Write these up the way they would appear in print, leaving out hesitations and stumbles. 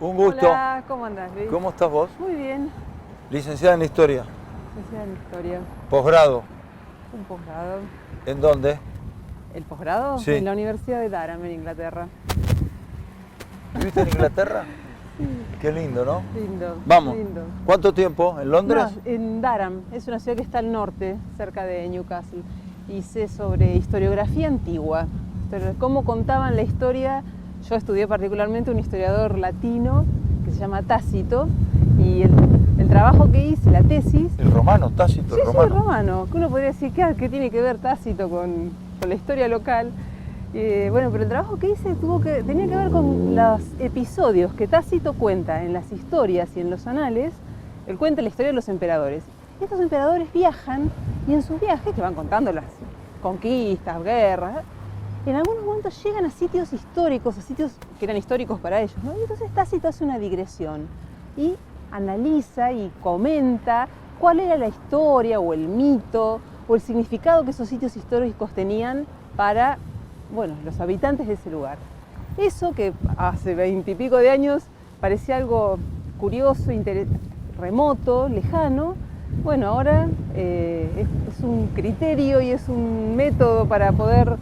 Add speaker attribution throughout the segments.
Speaker 1: Un gusto.
Speaker 2: Hola, ¿cómo andás, Luis?
Speaker 1: ¿Cómo estás vos?
Speaker 2: Muy bien.
Speaker 1: Licenciada en Historia.
Speaker 2: ¿Cómo bien?
Speaker 1: ¿Cómo estás vos?
Speaker 2: Muy bien.
Speaker 1: Licenciada en Historia.
Speaker 2: Licenciada en Historia.
Speaker 1: Posgrado.
Speaker 2: Un posgrado.
Speaker 1: ¿En dónde?
Speaker 2: ¿El posgrado?
Speaker 1: Sí.
Speaker 2: En la Universidad de Durham, en Inglaterra.
Speaker 1: ¿Viviste en Inglaterra? Qué lindo, ¿no?
Speaker 2: Lindo.
Speaker 1: Vamos.
Speaker 2: Lindo.
Speaker 1: ¿Cuánto tiempo? ¿En Londres?
Speaker 2: No, en Durham. Es una ciudad que está al norte, cerca de Newcastle. Hice sobre historiografía antigua. Cómo contaban la historia. Yo estudié particularmente un historiador latino que se llama Tácito. Y el trabajo que hice, la tesis...
Speaker 1: El romano, Tácito,
Speaker 2: Sí,
Speaker 1: el romano.
Speaker 2: Sí, romano. Que uno podría decir, ¿qué tiene que ver Tácito con la historia local? Bueno, pero el trabajo que hice tenía que ver con los episodios que Tácito cuenta en las historias y en los anales. Él cuenta la historia de los emperadores. Estos emperadores viajan y en sus viajes, que van contando las conquistas, guerras, en algunos momentos llegan a sitios históricos, a sitios que eran históricos para ellos, ¿no? Y entonces Tácito hace una digresión y analiza y comenta cuál era la historia o el mito o el significado que esos sitios históricos tenían para, bueno, los habitantes de ese lugar. Eso que hace 20 y pico de años parecía algo curioso, remoto, lejano, bueno, ahora es un criterio y es un método para poder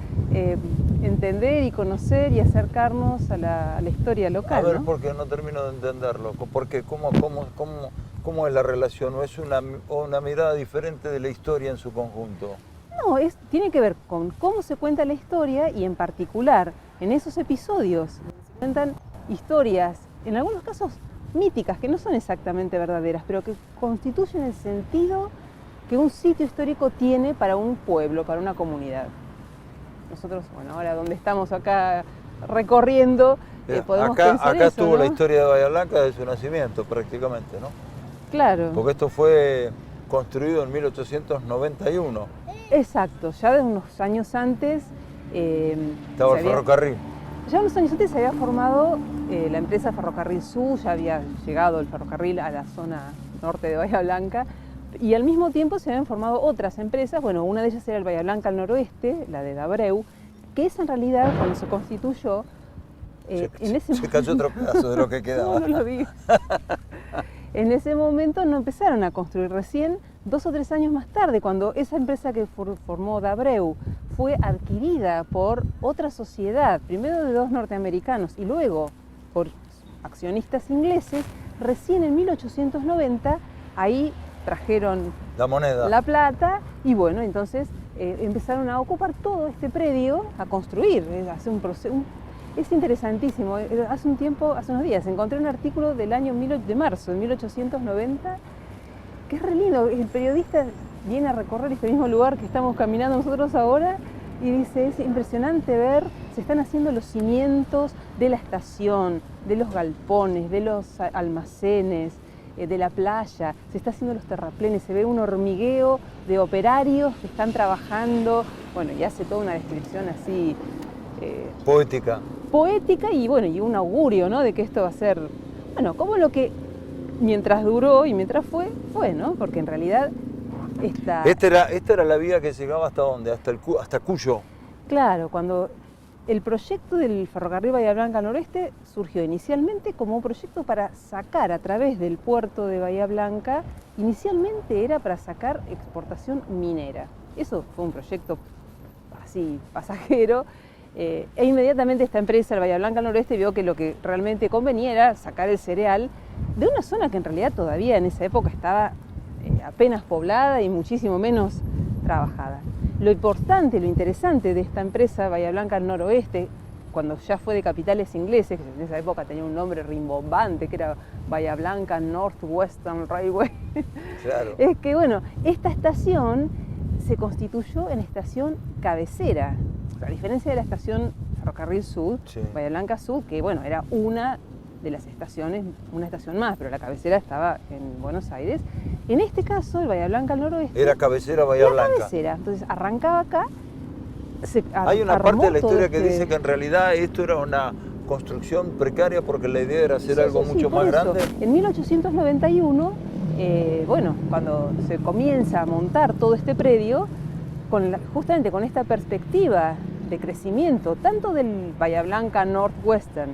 Speaker 2: entender y conocer y acercarnos a la historia local.
Speaker 1: A ver,
Speaker 2: ¿no?
Speaker 1: porque no termino de entenderlo. Porque ¿cómo es la relación? ¿O es una mirada diferente de la historia en su conjunto?
Speaker 2: No, tiene que ver con cómo se cuenta la historia y en particular en esos episodios se cuentan historias, en algunos casos míticas, que no son exactamente verdaderas, pero que constituyen el sentido que un sitio histórico tiene para un pueblo, para una comunidad. Nosotros, bueno, ahora donde estamos acá recorriendo, podemos pensar
Speaker 1: acá
Speaker 2: eso,
Speaker 1: estuvo
Speaker 2: ¿no?
Speaker 1: la historia de Bahía Blanca desde su nacimiento prácticamente, ¿no?
Speaker 2: Claro.
Speaker 1: Porque esto fue construido en 1891.
Speaker 2: Exacto, ya de unos años antes...
Speaker 1: Estaba el ferrocarril.
Speaker 2: Ya unos años antes se había formado la empresa Ferrocarril Sur, ya había llegado el ferrocarril a la zona norte de Bahía Blanca, y al mismo tiempo se habían formado otras empresas. Bueno, una de ellas era el Bahía Blanca al noroeste, la de Dabreu, que esa en realidad, cuando se constituyó,
Speaker 1: se cayó otro pedazo de lo que quedaba.
Speaker 2: No lo digas. En ese momento no empezaron a construir, recién 2 o 3 años más tarde, cuando esa empresa que formó Dabreu fue adquirida por otra sociedad, primero de 2 norteamericanos y luego por accionistas ingleses, recién en 1890 ahí trajeron
Speaker 1: la moneda,
Speaker 2: la plata, y bueno, entonces empezaron a ocupar todo este predio, a construir, hace un proceso. Es interesantísimo. Hace unos días, encontré un artículo del año de marzo de 1890, que es re lindo. El periodista viene a recorrer este mismo lugar que estamos caminando nosotros ahora y dice, es impresionante ver, se están haciendo los cimientos de la estación, de los galpones, de los almacenes, de la playa, se está haciendo los terraplenes, se ve un hormigueo de operarios que están trabajando, bueno, y hace toda una descripción así... poética y bueno, y un augurio, ¿no? De que esto va a ser, bueno, como lo que mientras duró y mientras fue, ¿no? Porque en realidad esta
Speaker 1: era la vía que llegaba hasta dónde, hasta Cuyo.
Speaker 2: Claro, cuando el proyecto del ferrocarril Bahía Blanca Noroeste surgió inicialmente como un proyecto para sacar a través del puerto de Bahía Blanca, inicialmente era para sacar exportación minera. Eso fue un proyecto así pasajero. E inmediatamente esta empresa, el Bahía Blanca Noroeste, vio que lo que realmente convenía era sacar el cereal de una zona que en realidad todavía en esa época estaba apenas poblada y muchísimo menos trabajada. Lo importante, lo interesante de esta empresa, Bahía Blanca Noroeste, cuando ya fue de capitales ingleses, que en esa época tenía un nombre rimbombante, que era Bahía Blanca Northwestern Railway,
Speaker 1: claro.
Speaker 2: Es que bueno, esta estación se constituyó en estación cabecera. A diferencia de la estación Ferrocarril Sur,
Speaker 1: sí.
Speaker 2: Bahía Blanca Sur, que bueno, era una de las estaciones, una estación más, pero la cabecera estaba en Buenos Aires. En este caso, el Bahía Blanca al noroeste...
Speaker 1: Era cabecera Bahía Blanca.
Speaker 2: Cabecera. Entonces arrancaba acá...
Speaker 1: Hay una parte de la historia que dice que en realidad esto era una construcción precaria porque la idea era hacer algo mucho más grande.
Speaker 2: En 1891, bueno, cuando se comienza a montar todo este predio, justamente con esta perspectiva de crecimiento, tanto del Bahía Blanca Northwestern,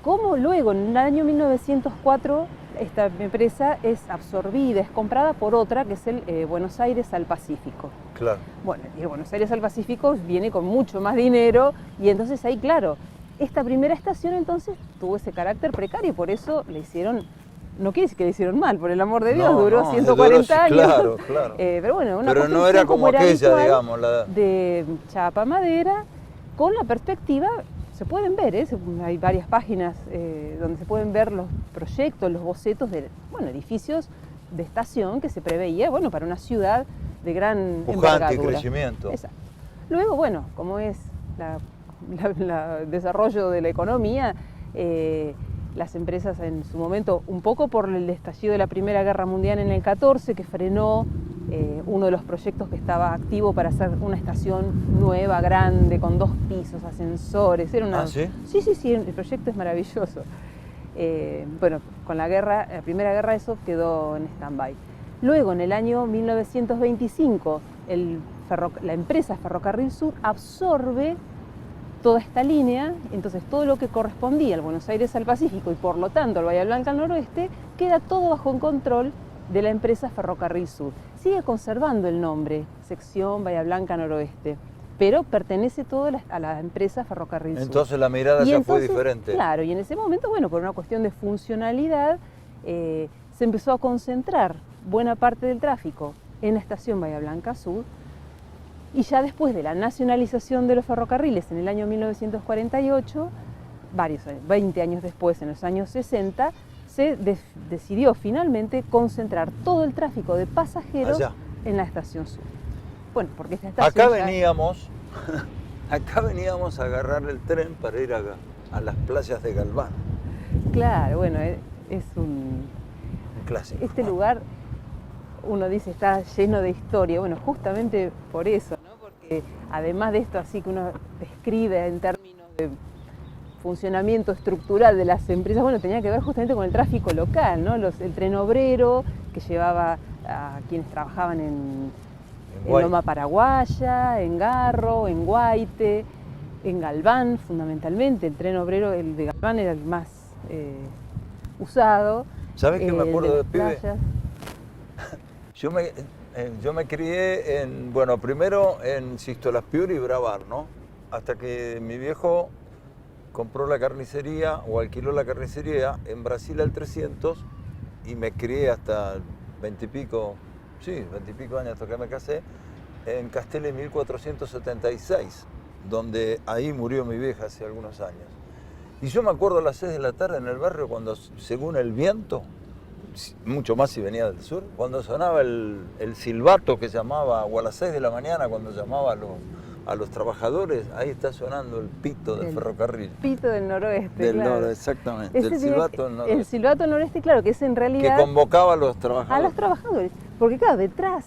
Speaker 2: Cómo luego, en el año 1904, esta empresa es absorbida, es comprada por otra, que es el Buenos Aires al Pacífico.
Speaker 1: Claro.
Speaker 2: Bueno, y el Buenos Aires al Pacífico viene con mucho más dinero, y entonces ahí, claro, esta primera estación entonces tuvo ese carácter precario, y por eso le hicieron, no quiere decir que le hicieron mal, por el amor de Dios, duró 140 años.
Speaker 1: Claro, claro.
Speaker 2: Pero bueno, una
Speaker 1: pero no era como aquella, digamos.
Speaker 2: De chapa madera, con la perspectiva. Se pueden ver, hay varias páginas donde se pueden ver los proyectos, los bocetos de edificios de estación que se preveía para una ciudad de gran envergadura.
Speaker 1: Y crecimiento.
Speaker 2: Exacto. Luego, como es el desarrollo de la economía, las empresas en su momento, un poco por el estallido de la Primera Guerra Mundial en el 14, que frenó uno de los proyectos que estaba activo para hacer una estación nueva, grande, con 2 pisos, ascensores. Era una...
Speaker 1: ¿Ah, sí?
Speaker 2: Sí, el proyecto es maravilloso. Con la Primera Guerra eso quedó en stand-by. Luego, en el año 1925, la empresa Ferrocarril Sur absorbe toda esta línea, entonces todo lo que correspondía al Buenos Aires al Pacífico y por lo tanto al Bahía Blanca al noroeste, queda todo bajo el control de la empresa Ferrocarril Sur. Sigue conservando el nombre, sección Bahía Blanca Noroeste, pero pertenece todo a la empresa Ferrocarril Sur.
Speaker 1: Entonces la mirada ya fue diferente.
Speaker 2: Claro, y en ese momento, por una cuestión de funcionalidad, se empezó a concentrar buena parte del tráfico en la estación Bahía Blanca Sur. Y ya después de la nacionalización de los ferrocarriles en el año 1948, 20 años después, en los años 60, se decidió finalmente concentrar todo el tráfico de pasajeros en la estación sur. Porque esta estación
Speaker 1: acá veníamos a agarrar el tren para ir a las playas de Galván.
Speaker 2: Claro, es un
Speaker 1: clásico.
Speaker 2: Este lugar, uno dice, está lleno de historia. Justamente por eso, ¿no? Porque además de esto, así que uno describe en términos de funcionamiento estructural de las empresas, tenía que ver justamente con el tráfico local, ¿no? El tren obrero que llevaba a quienes trabajaban en Loma Paraguaya, en Garro, en Guaite, en Galván fundamentalmente. El tren obrero, el de Galván, era el más usado.
Speaker 1: ¿Sabes qué me acuerdo de pibe? Yo me crié primero en Sisto Las Piuri y Bravar, ¿no? Hasta que mi viejo compró la carnicería o alquiló la carnicería en Brasil al 300 y me crié hasta 20 y pico años hasta que me casé, en Castelli 1476, donde ahí murió mi vieja hace algunos años. Y yo me acuerdo a las 6 de la tarde en el barrio cuando, según el viento, mucho más si venía del sur, cuando sonaba el silbato que llamaba, o a las 6 de la mañana cuando llamaba a los trabajadores, ahí está sonando el pito del ferrocarril.
Speaker 2: Pito del noroeste,
Speaker 1: del noroeste, exactamente. El silbato del noroeste.
Speaker 2: El silbato del noroeste, claro, que es en realidad...
Speaker 1: Que convocaba a los trabajadores.
Speaker 2: A los trabajadores. Porque claro, detrás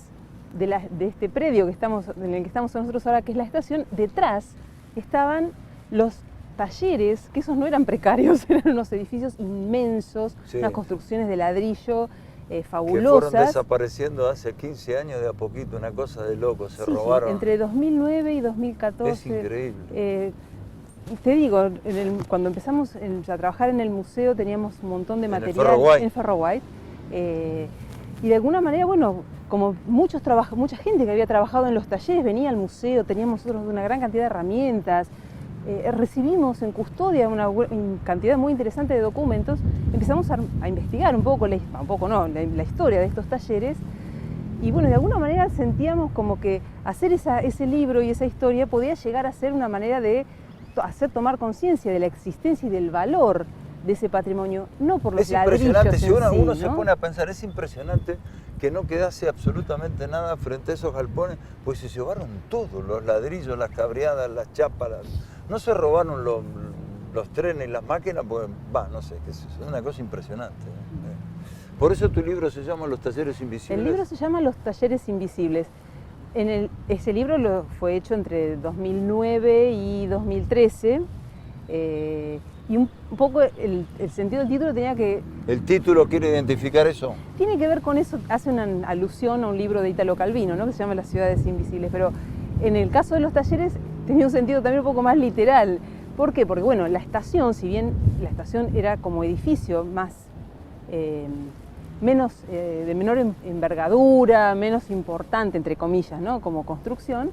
Speaker 2: de este predio en el que estamos nosotros ahora, que es la estación, detrás estaban los talleres, que esos no eran precarios, eran unos edificios inmensos, unas construcciones de ladrillo fabulosas.
Speaker 1: Que fueron desapareciendo hace 15 años de a poquito, una cosa de loco, se robaron.
Speaker 2: Entre 2009 y 2014.
Speaker 1: Es increíble.
Speaker 2: Te digo, cuando empezamos a trabajar en el museo teníamos un montón de material en Ferroguay. Y de alguna manera, como mucha gente que había trabajado en los talleres venía al museo, teníamos nosotros una gran cantidad de herramientas, recibimos en custodia una cantidad muy interesante de documentos, empezamos a investigar un poco, la historia de estos talleres, y de alguna manera sentíamos como que hacer ese libro y esa historia podía llegar a ser una manera de hacer tomar conciencia de la existencia y del valor de ese patrimonio, no por los ladrillos. Es impresionante,
Speaker 1: si uno se pone a pensar, es impresionante que no quedase absolutamente nada frente a esos galpones, pues se llevaron todo, los ladrillos, las cabreadas, las chapas, no se robaron los trenes, las máquinas, pues no sé, es una cosa impresionante. Por eso tu libro se llama Los Talleres Invisibles.
Speaker 2: El libro se llama Los Talleres Invisibles. Ese libro fue hecho entre 2009 y 2013. Y un poco el sentido del título tenía que...
Speaker 1: ¿El título quiere identificar eso?
Speaker 2: Tiene que ver con eso, hace una alusión a un libro de Italo Calvino, ¿no? Que se llama Las Ciudades Invisibles, pero en el caso de los talleres tenía un sentido también un poco más literal, ¿Por qué? Porque bueno, la estación, si bien la estación era como edificio más, de menor envergadura, menos importante, entre comillas, ¿no? Como construcción,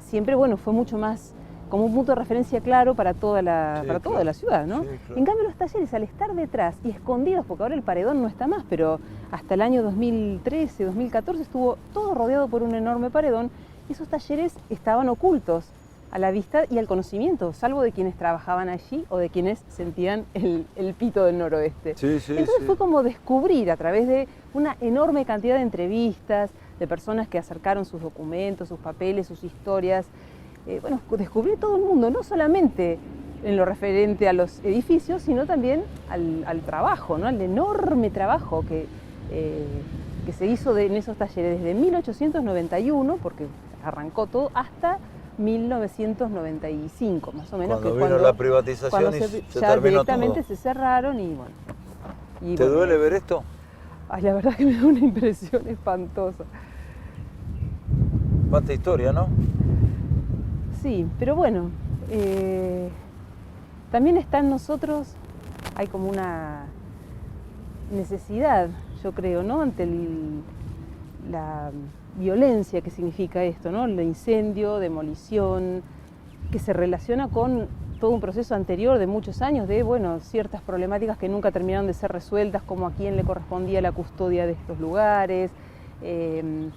Speaker 2: siempre bueno, fue mucho más como un punto de referencia claro para toda la,
Speaker 1: Sí,
Speaker 2: para toda
Speaker 1: claro.
Speaker 2: la ciudad, ¿no?
Speaker 1: Sí, claro.
Speaker 2: En cambio los talleres, al estar detrás y escondidos, porque ahora el paredón no está más, pero hasta el año 2013, 2014 estuvo todo rodeado por un enorme paredón, esos talleres estaban ocultos a la vista y al conocimiento, salvo de quienes trabajaban allí o de quienes sentían el pito del noroeste.
Speaker 1: Sí, sí,
Speaker 2: Entonces
Speaker 1: sí.
Speaker 2: fue como descubrir a través de una enorme cantidad de entrevistas, de personas que acercaron sus documentos, sus papeles, sus historias, bueno, descubrir todo el mundo, no solamente en lo referente a los edificios, sino también al trabajo, ¿no? Al enorme trabajo que se hizo en esos talleres desde 1891, porque arrancó todo, hasta 1995, más o menos.
Speaker 1: Cuando
Speaker 2: que
Speaker 1: vino la privatización
Speaker 2: cuando
Speaker 1: y se
Speaker 2: ya
Speaker 1: terminó
Speaker 2: directamente
Speaker 1: todo.
Speaker 2: se cerraron y bueno. Y
Speaker 1: ¿Te
Speaker 2: bueno,
Speaker 1: duele ver esto?
Speaker 2: ay, la verdad que me da una impresión espantosa.
Speaker 1: Cuánta historia, ¿no?
Speaker 2: Sí, pero bueno, también está en nosotros, hay como una necesidad, yo creo, ¿no? Ante la violencia que significa esto, ¿no? El incendio, demolición, que se relaciona con todo un proceso anterior de muchos años de, bueno, ciertas problemáticas que nunca terminaron de ser resueltas, como a quién le correspondía la custodia de estos lugares, en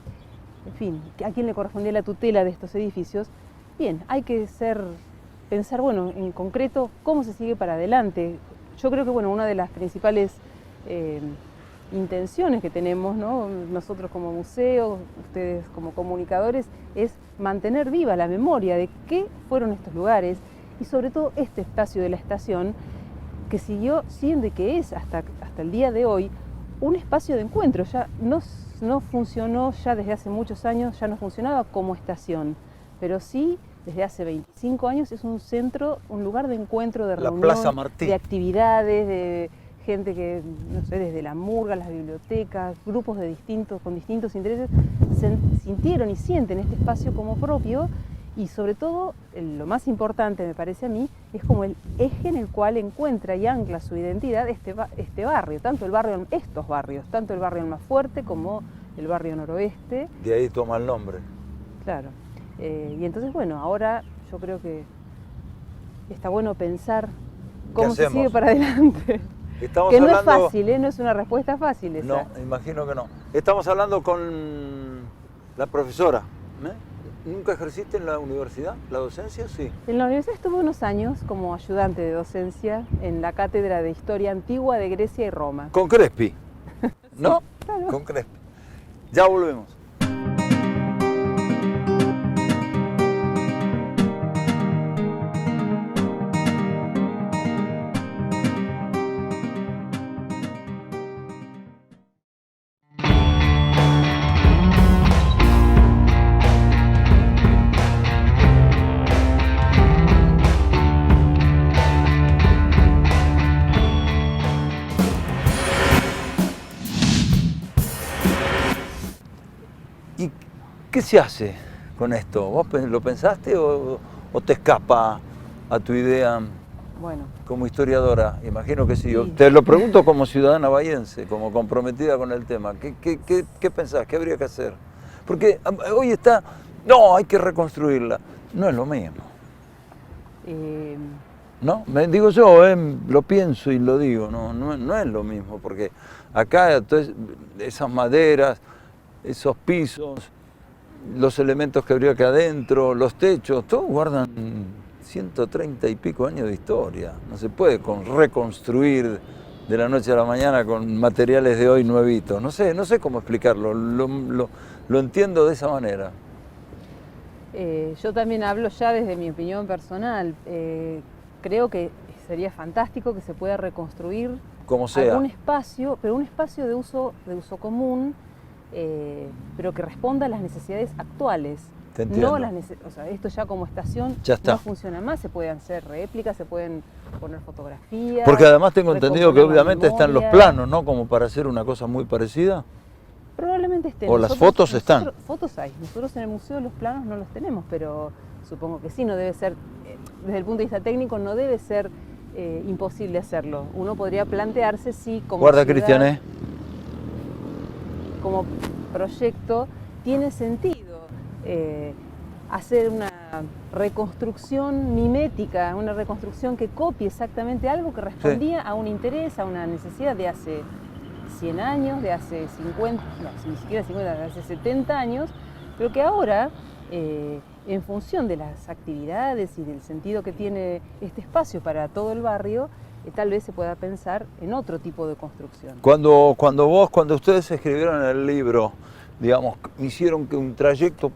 Speaker 2: fin, a quién le correspondía la tutela de estos edificios. Bien, hay que pensar, bueno, en concreto, cómo se sigue para adelante. Yo creo que, bueno, una de las principales intenciones que tenemos, ¿no? Nosotros como museo, ustedes como comunicadores, es mantener viva la memoria de qué fueron estos lugares y sobre todo este espacio de la estación que siguió siendo y que es hasta el día de hoy un espacio de encuentro. Ya no funcionó ya desde hace muchos años, ya no funcionaba como estación, pero sí desde hace 25 años es un centro, un lugar de encuentro, de reunión,
Speaker 1: Plaza Martí.
Speaker 2: de actividades, de gente que, no sé, desde la murga, las bibliotecas, grupos con distintos intereses, sintieron y sienten este espacio como propio y sobre todo, lo más importante me parece a mí, es como el eje en el cual encuentra y ancla su identidad este barrio, estos barrios, tanto el barrio Almafuerte como el barrio Noroeste.
Speaker 1: De ahí toma el nombre.
Speaker 2: Claro. Y entonces, bueno, ahora yo creo que está bueno pensar cómo se sigue para adelante.
Speaker 1: Estamos
Speaker 2: que no
Speaker 1: hablando...
Speaker 2: es fácil, no es una respuesta fácil esa.
Speaker 1: No, imagino que no. Estamos hablando con la profesora. ¿Nunca ejerciste en la universidad, la docencia? Sí.
Speaker 2: En la universidad estuve unos años como ayudante de docencia en la cátedra de Historia Antigua de Grecia y Roma.
Speaker 1: Con Crespi, ¿no?
Speaker 2: Sí, claro.
Speaker 1: Con Crespi. Ya volvemos. ¿Y qué se hace con esto? ¿Vos lo pensaste o te escapa a tu idea
Speaker 2: Bueno,
Speaker 1: como historiadora? Imagino que sí.
Speaker 2: Sí.
Speaker 1: Te lo pregunto como ciudadana bahiense, como comprometida con el tema. ¿Qué pensás? ¿Qué habría que hacer? Porque hoy está, no, hay que reconstruirla. No es lo mismo, ¿no? Me digo yo, lo pienso y lo digo, no es lo mismo, porque acá entonces, esas maderas, esos pisos, los elementos que habría que adentro, los techos, todos guardan 130 y pico años de historia. No se puede reconstruir de la noche a la mañana con materiales de hoy nuevitos. No sé cómo explicarlo, lo entiendo de esa manera.
Speaker 2: yo también hablo ya desde mi opinión personal. Creo que sería fantástico que se pueda reconstruir
Speaker 1: Como sea.
Speaker 2: algún espacio, pero un espacio de uso común, pero que responda a las necesidades actuales.
Speaker 1: Te entiendo.
Speaker 2: No o sea, esto ya como estación
Speaker 1: Ya está.
Speaker 2: no funciona más, se pueden hacer réplicas, se pueden poner fotografías.
Speaker 1: Porque además tengo entendido que
Speaker 2: recomponer la
Speaker 1: obviamente están los
Speaker 2: memoria.
Speaker 1: planos, ¿no? Como para hacer una cosa muy parecida.
Speaker 2: Probablemente estén.
Speaker 1: O las fotos están.
Speaker 2: Fotos hay. Nosotros en el museo los planos no los tenemos, pero supongo que sí, no debe ser. desde el punto de vista técnico no debe ser imposible hacerlo. Uno podría plantearse si como
Speaker 1: Guarda,
Speaker 2: ciudad,
Speaker 1: Cristian,
Speaker 2: como proyecto, tiene sentido hacer una reconstrucción mimética, una reconstrucción que copie exactamente algo que respondía a un interés, a una necesidad de hace 100 años, de hace 50, no, ni siquiera 50, de hace 70 años, pero que ahora, en función de las actividades y del sentido que tiene este espacio para todo el barrio, tal vez se pueda pensar en otro tipo de construcción.
Speaker 1: Cuando ustedes escribieron el libro, digamos, hicieron un trayecto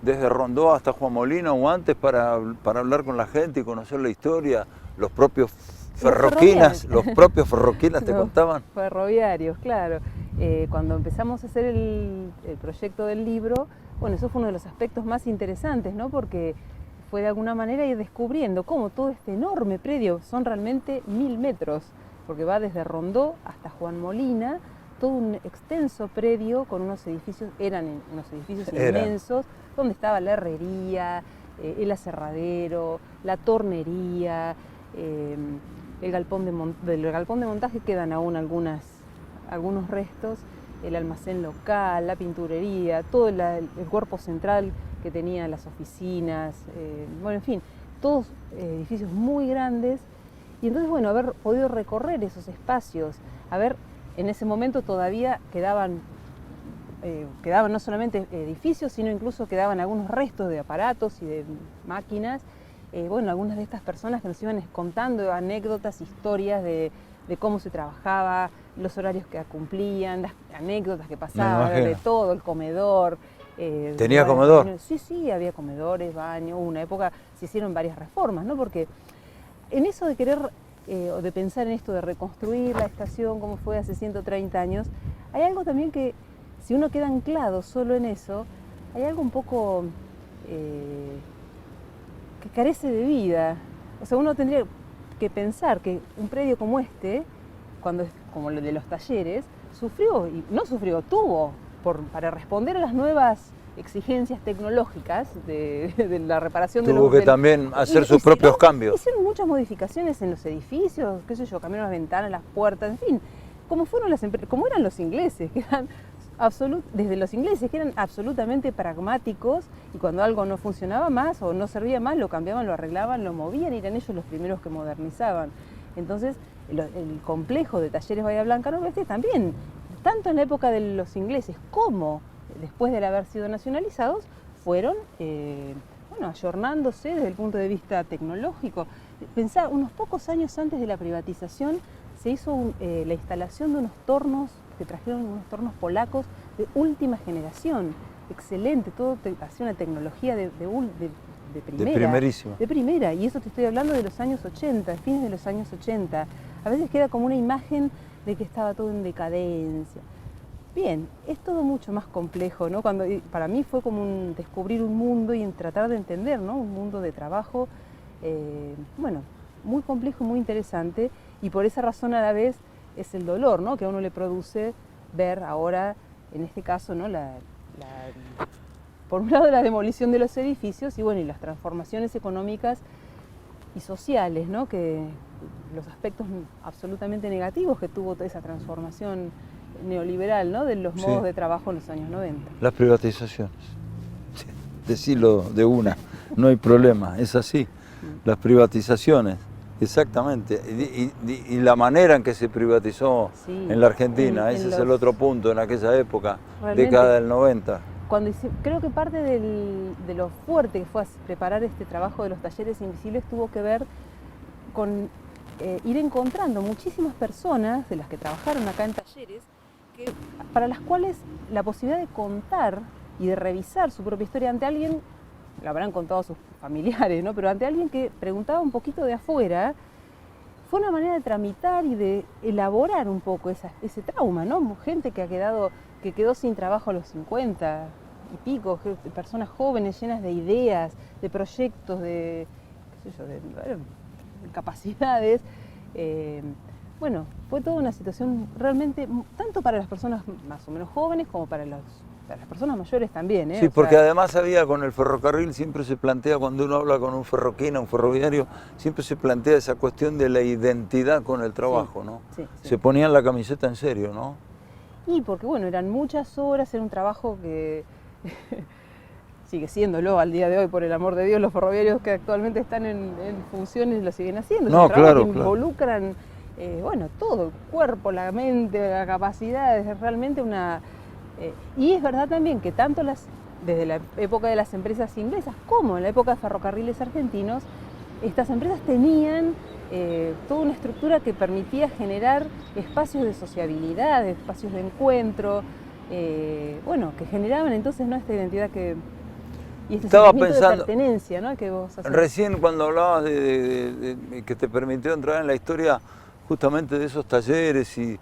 Speaker 1: desde Rondó hasta Juan Molino o antes para hablar con la gente y conocer la historia, los propios ferroquinas te contaban.
Speaker 2: Ferroviarios, claro. Cuando empezamos a hacer el proyecto del libro, bueno, eso fue uno de los aspectos más interesantes, ¿no? Porque fue de alguna manera ir descubriendo cómo todo este enorme predio, son realmente 1000 metros, porque va desde Rondó hasta Juan Molina, todo un extenso predio con unos edificios, eran unos edificios inmensos, donde estaba la herrería, el aserradero, la tornería, del galpón de montaje quedan aún algunos restos, el almacén local, la pinturería, todo el cuerpo central que tenía las oficinas, bueno, en fin, todos edificios muy grandes. Y entonces, bueno, haber podido recorrer esos espacios, en ese momento todavía quedaban no solamente edificios, sino incluso quedaban algunos restos de aparatos y de máquinas. Bueno, algunas de estas personas que nos iban contando anécdotas, historias de cómo se trabajaba, los horarios que cumplían, las anécdotas que pasaban, de todo, el comedor.
Speaker 1: ¿Tenía comedor?
Speaker 2: Sí, había comedores, baños. Hubo una época, se hicieron varias reformas, ¿no? Porque en eso de querer, o de pensar en esto de reconstruir la estación como fue hace 130 años, hay algo también que, si uno queda anclado solo en eso, hay algo un poco que carece de vida. O sea, uno tendría que pensar que un predio como este, como el de los talleres, tuvo, para responder a las nuevas exigencias tecnológicas de la reparación de los...
Speaker 1: Tuvo que también hacer sus propios cambios.
Speaker 2: Hicieron muchas modificaciones en los edificios, qué sé yo, cambiaron las ventanas, las puertas, en fin, como eran los ingleses, que eran absolutamente pragmáticos, y cuando algo no funcionaba más o no servía más, lo cambiaban, lo arreglaban, lo movían, y eran ellos los primeros que modernizaban. Entonces, el complejo de Talleres Bahía Blanca Noroeste también, tanto en la época de los ingleses como después de haber sido nacionalizados, fueron ayornándose desde el punto de vista tecnológico. Pensá, unos pocos años antes de la privatización se hizo la instalación de unos tornos, que trajeron unos tornos polacos de última generación, excelente, todo hacía una tecnología de primera.
Speaker 1: De primerísima.
Speaker 2: De primera, y eso te estoy hablando de los años 80, fines de los años 80. A veces queda como una imagen de que estaba todo en decadencia. Bien, es todo mucho más complejo, ¿no? Para mí fue como descubrir un mundo y tratar de entender, ¿no? Un mundo de trabajo, muy complejo, muy interesante, y por esa razón a la vez es el dolor, ¿no? Que a uno le produce ver ahora, en este caso, ¿no? Por un lado la demolición de los edificios y las transformaciones económicas y sociales, ¿no? Que los aspectos absolutamente negativos que tuvo toda esa transformación neoliberal, ¿no? De los modos de trabajo en los años 90.
Speaker 1: Las privatizaciones. Decirlo de una, no hay problema, es así. Las privatizaciones, exactamente. Y la manera en que se privatizó en la Argentina, ese es el otro punto en aquella época, década del 90.
Speaker 2: Creo que parte de lo fuerte que fue preparar este trabajo de los talleres invisibles tuvo que ver con ir encontrando muchísimas personas de las que trabajaron acá en Talleres, para las cuales la posibilidad de contar y de revisar su propia historia ante alguien, lo habrán contado sus familiares, ¿no? Pero ante alguien que preguntaba un poquito de afuera, fue una manera de tramitar y de elaborar un poco ese trauma, ¿no? Gente que quedó sin trabajo a los 50 y pico, personas jóvenes llenas de ideas, de proyectos, de capacidades. Fue toda una situación realmente, tanto para las personas más o menos jóvenes como para los las personas mayores también, ¿eh?
Speaker 1: Sí,
Speaker 2: O
Speaker 1: porque
Speaker 2: sea,
Speaker 1: además había con el ferrocarril, siempre se plantea, cuando uno habla con un ferroquino, un ferroviario, siempre se plantea esa cuestión de la identidad con el trabajo, ¿no?
Speaker 2: sí, sí.
Speaker 1: Se ponían la camiseta en serio, ¿no?
Speaker 2: Y porque bueno, eran muchas horas, era un trabajo que sigue siéndolo al día de hoy, por el amor de Dios, los ferroviarios que actualmente están en funciones lo siguen haciendo.
Speaker 1: No,
Speaker 2: Es un trabajo
Speaker 1: claro,
Speaker 2: que
Speaker 1: claro.
Speaker 2: involucran, bueno, todo, el cuerpo, la mente, la capacidad, es realmente una... y es verdad también que tanto desde la época de las empresas inglesas como en la época de ferrocarriles argentinos, estas empresas tenían toda una estructura que permitía generar espacios de sociabilidad, espacios de encuentro, bueno, que generaban entonces, ¿no?, esta identidad y este
Speaker 1: Estaba
Speaker 2: sentimiento
Speaker 1: pensando,
Speaker 2: de pertenencia, ¿no?, que vos hacés.
Speaker 1: recién cuando hablabas de que te permitió entrar en la historia justamente de esos talleres y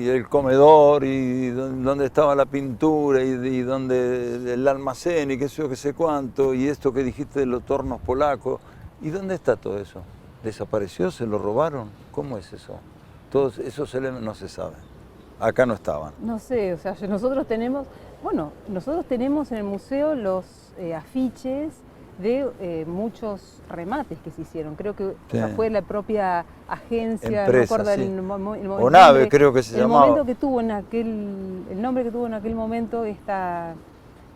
Speaker 1: el comedor y donde estaba la pintura y donde el almacén y qué sé yo, qué sé cuánto, y esto que dijiste de los tornos polacos, ¿y dónde está todo eso? ¿Desapareció? ¿Se lo robaron? ¿Cómo es eso? Todos esos elementos no se saben. Acá no estaban.
Speaker 2: No sé, o sea, nosotros tenemos en el museo los afiches de muchos remates que se hicieron. Creo que
Speaker 1: Sí.
Speaker 2: o sea, fue la propia agencia,
Speaker 1: Empresa,
Speaker 2: no me acuerdo
Speaker 1: sí.
Speaker 2: el momento,
Speaker 1: O nave, creo que se
Speaker 2: el
Speaker 1: llamaba.
Speaker 2: momento que tuvo el nombre que tuvo en aquel momento esta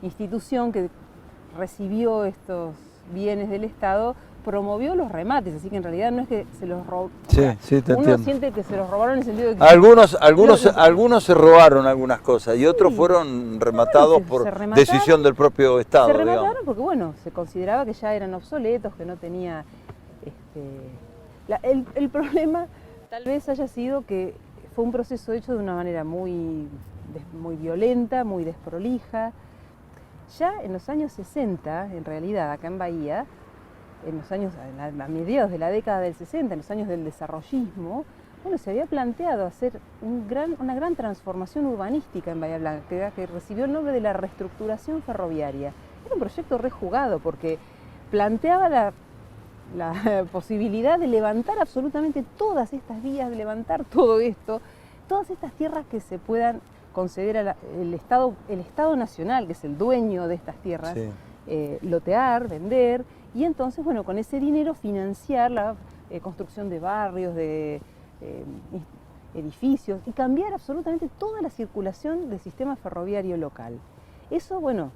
Speaker 2: institución que recibió estos bienes del Estado, promovió los remates, así que en realidad no es que se los robó.
Speaker 1: Sí, sí, te
Speaker 2: uno
Speaker 1: entiendo.
Speaker 2: siente que se los robaron en el sentido de que
Speaker 1: Algunos se robaron algunas cosas y otros
Speaker 2: Sí.
Speaker 1: fueron rematados
Speaker 2: se
Speaker 1: por
Speaker 2: remataron,
Speaker 1: decisión del propio Estado,
Speaker 2: se remataron
Speaker 1: digamos.
Speaker 2: porque bueno, se consideraba que ya eran obsoletos, que no tenía el problema tal vez haya sido que fue un proceso hecho de una manera muy violenta, muy desprolija. Ya en los años 60, en realidad, acá en Bahía, a mediados de la década del 60, en los años del desarrollismo, bueno, se había planteado hacer una gran transformación urbanística en Bahía Blanca, que recibió el nombre de la reestructuración ferroviaria. Era un proyecto rejugado porque planteaba la posibilidad de levantar absolutamente todas estas vías, de levantar todo esto, todas estas tierras que se puedan conceder el Estado Nacional, que es el dueño de estas tierras,
Speaker 1: Sí.
Speaker 2: lotear, vender, y entonces, bueno, con ese dinero financiar la construcción de barrios, de edificios, y cambiar absolutamente toda la circulación del sistema ferroviario local. Eso, bueno,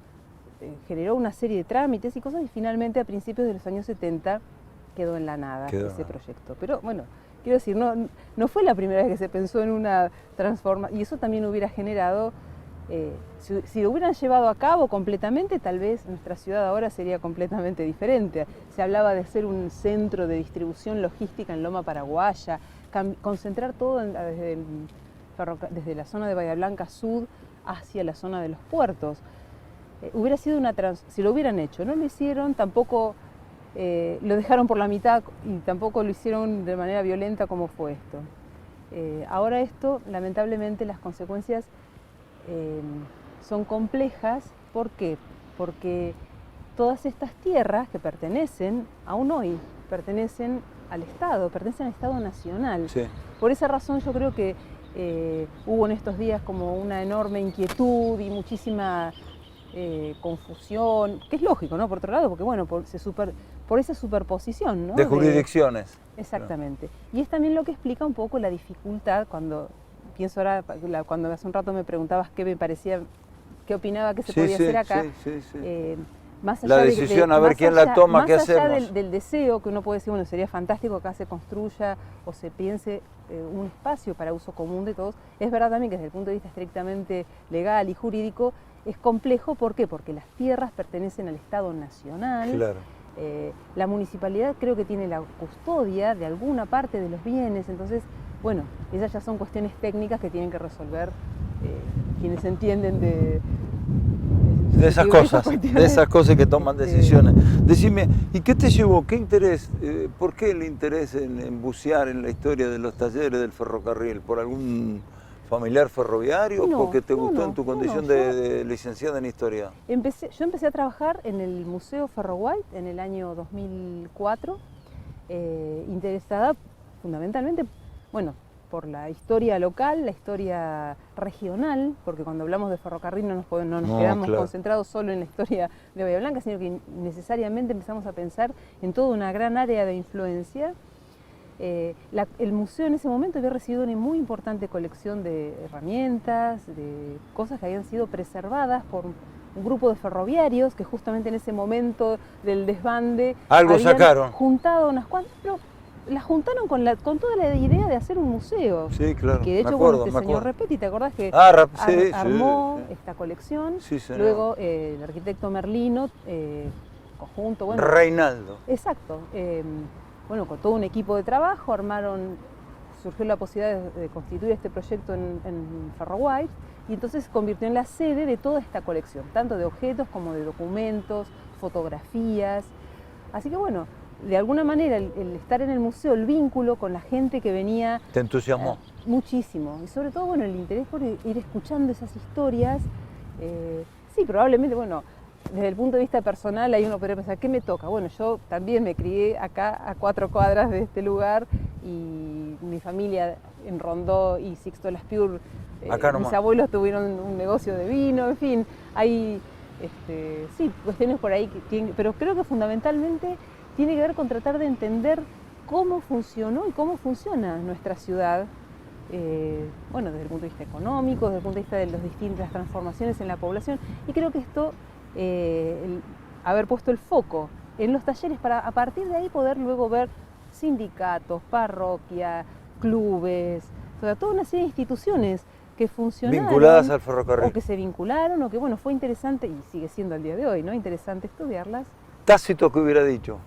Speaker 2: generó una serie de trámites y cosas, y finalmente a principios de los años 70 quedó en la nada ese proyecto. Pero bueno, quiero decir, no fue la primera vez que se pensó en una transformación, y eso también hubiera generado, si lo hubieran llevado a cabo completamente, tal vez nuestra ciudad ahora sería completamente diferente. Se hablaba de ser un centro de distribución logística en Loma Paraguaya, concentrar todo desde la zona de Bahía Blanca Sud hacia la zona de los puertos. Hubiera sido si lo hubieran hecho, no lo hicieron, tampoco lo dejaron por la mitad y tampoco lo hicieron de manera violenta como fue esto. Ahora esto, lamentablemente, las consecuencias son complejas. ¿Por qué? Porque todas estas tierras que pertenecen, aún hoy, pertenecen al Estado Nacional.
Speaker 1: Sí.
Speaker 2: Por esa razón yo creo que hubo en estos días como una enorme inquietud y muchísima confusión, que es lógico, ¿no? Por otro lado, porque bueno, por esa superposición, ¿no?
Speaker 1: De jurisdicciones.
Speaker 2: Exactamente. Y es también lo que explica un poco la dificultad cuando pienso ahora, cuando hace un rato me preguntabas qué opinaba que se podía hacer acá. Más allá
Speaker 1: la decisión, a ver quién la toma, qué hacemos.
Speaker 2: Más allá del deseo, que uno puede decir, bueno, sería fantástico que acá se construya o se piense un espacio para uso común de todos, es verdad también que desde el punto de vista estrictamente legal y jurídico es complejo. ¿Por qué? Porque las tierras pertenecen al Estado Nacional.
Speaker 1: Claro.
Speaker 2: La municipalidad creo que tiene la custodia de alguna parte de los bienes, entonces, bueno, esas ya son cuestiones técnicas que tienen que resolver quienes entienden de esas
Speaker 1: cosas que toman decisiones. Decime, ¿y qué te llevó? ¿Qué interés? ¿Por qué el interés en bucear en la historia de los talleres del ferrocarril? ¿Por algún familiar ferroviario?
Speaker 2: No,
Speaker 1: ¿Porque te gustó en tu condición de licenciada en historia?
Speaker 2: Yo empecé a trabajar en el Museo Ferro-White en el año 2004, interesada fundamentalmente, bueno, por la historia local, la historia regional, porque cuando hablamos de ferrocarril no nos quedamos concentrados solo en la historia de Bahía Blanca, sino que necesariamente empezamos a pensar en toda una gran área de influencia. El museo en ese momento había recibido una muy importante colección de herramientas, de cosas que habían sido preservadas por un grupo de ferroviarios que justamente en ese momento del desbande
Speaker 1: habían sacaron.
Speaker 2: Juntado unas cuantas, pero las juntaron con toda la idea de hacer un museo.
Speaker 1: Sí, claro.
Speaker 2: Que de hecho
Speaker 1: acuerdo,
Speaker 2: con señor Repetti, ¿te acordás que armó esta colección?
Speaker 1: Sí, señor.
Speaker 2: Luego el arquitecto Merlino, conjunto, bueno.
Speaker 1: Reinaldo.
Speaker 2: Exacto. Bueno, con todo un equipo de trabajo surgió la posibilidad de constituir este proyecto en Ferroguay y entonces se convirtió en la sede de toda esta colección, tanto de objetos como de documentos, fotografías. Así que bueno, de alguna manera el estar en el museo, el vínculo con la gente que venía...
Speaker 1: ¿Te entusiasmó?
Speaker 2: Muchísimo. Y sobre todo, bueno, el interés por ir escuchando esas historias. Sí, probablemente, bueno, desde el punto de vista personal, ahí uno podría pensar, ¿qué me toca? Bueno, yo también me crié acá a 4 cuadras de este lugar y mi familia en Rondó y Sixto Laspiur, mis abuelos tuvieron un negocio de vino, en fin, hay sí, cuestiones por ahí, pero creo que fundamentalmente tiene que ver con tratar de entender cómo funcionó y cómo funciona nuestra ciudad, bueno, desde el punto de vista económico, desde el punto de vista de las distintas transformaciones en la población, y creo que esto, haber puesto el foco en los talleres para a partir de ahí poder luego ver sindicatos, parroquia, clubes, o sea, toda una serie de instituciones que funcionaron,
Speaker 1: vinculadas al ferrocarril,
Speaker 2: o que se vincularon, o que bueno, fue interesante, y sigue siendo al día de hoy, ¿no? Interesante estudiarlas.
Speaker 1: Tácito, ¿qué hubiera dicho?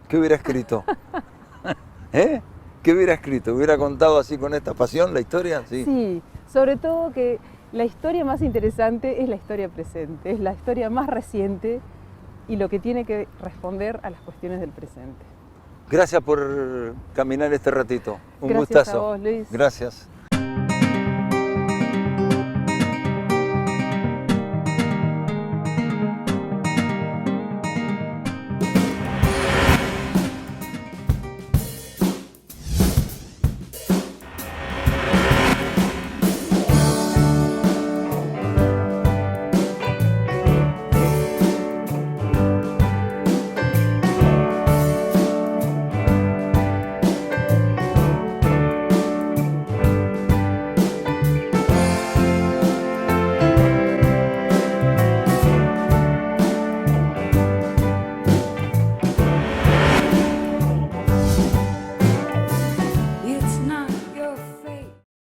Speaker 1: ¿Qué hubiera escrito? ¿Eh? ¿Qué hubiera escrito? ¿Hubiera contado así con esta pasión la historia? Sí.
Speaker 2: Sí, sobre todo que la historia más interesante es la historia presente, es la historia más reciente y lo que tiene que responder a las cuestiones del presente.
Speaker 1: Gracias por caminar este ratito. Un
Speaker 2: Gracias
Speaker 1: gustazo.
Speaker 2: A vos, Luis.
Speaker 1: Gracias.